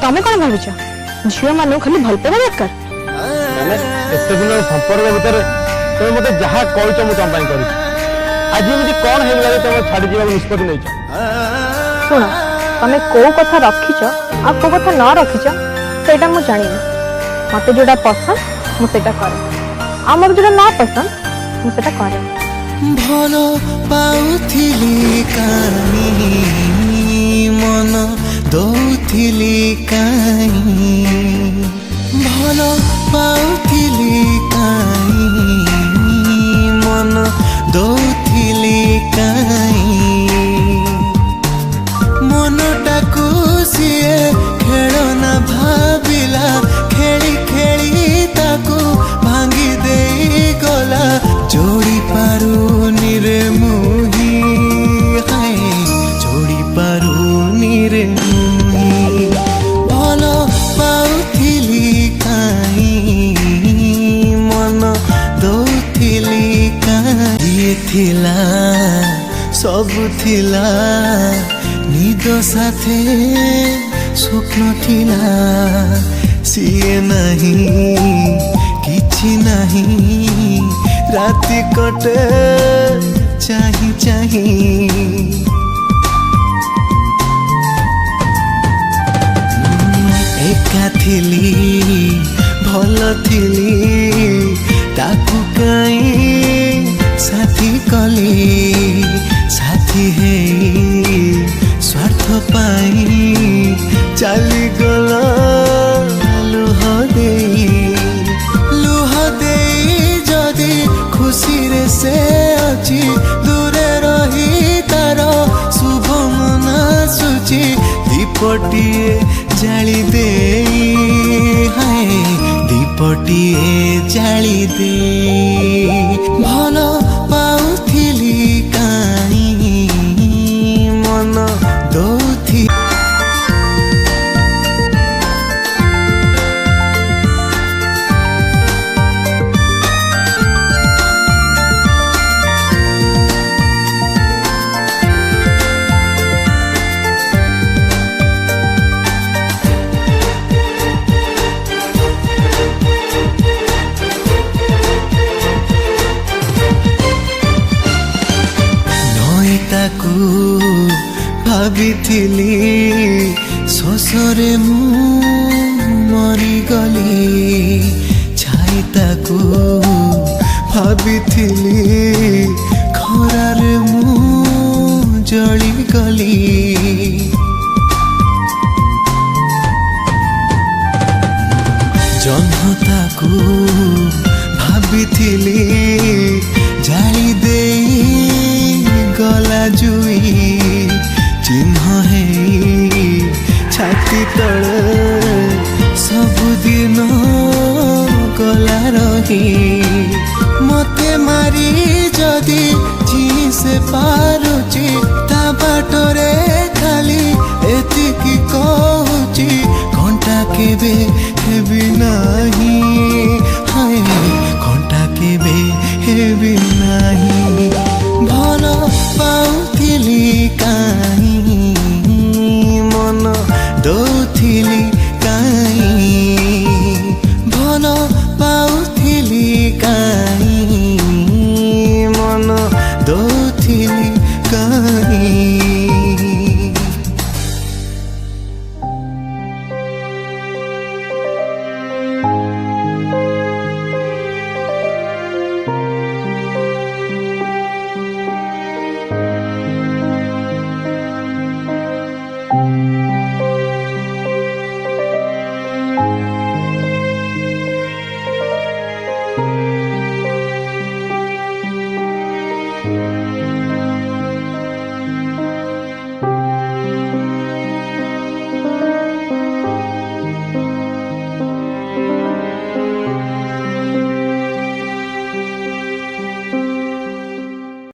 तमें कौन भावुच झील मान खाली भल पाइबा दरकार मैंने एते दिन संपर्क भितर तुम मत जहाँ कह मुझे तुम कर आज एमती कौन है तुम छाड़ी जा निष्पत्ति नहीं शुण तमें कौ कथा रखीच आ कौ कथा न रखीच सेटा मु जानी मते जोड़ा पसंद मु सेटा करे आ मते जोड़ा ना पसंद मु सेटा करे भलो पाउथिली कानी मन दौथिली काई भलो पाउथिली काई मन दौथिली काई मनटाकू सीए खेलना भाविला खेली खेली ताकू भांगी दे गला जोड़ी पारुनी रे मुही हाय जोड़ी पारुनी रे मुही भलो पाउथिली काई मन दौथिली काई थिला सब थिला निद साथे स्वप्न थिला सीए नहीं किछि नहीं राति कटे चाही चाही एका थिली भल थिली ताकू काई साथी कली साथी है स्वार्थ पाई चली गला लुह दे जदि खुशी रे से अच्छी दूरे रही तार शुभ मना सुची दीपटिए जाली दे हाय दीपटिए जाली दे भलो पाउथिली काई मन दौथि भाविथिली शोषरे मु मरी गली छाई ताकू भाविथिली खरारे मु जली गली जन्म ताकू भाविथिली जाली दे गला जुई चिन्ह है छाती तले सबुदिन गला रही मते मारी जदि जी से पारुची ता बाटरे खाली एतिकी कहूची घंटा केबे हेबी नाही हाय घंटा केबे हेबी नाही भलो पाउथिली काई मन दो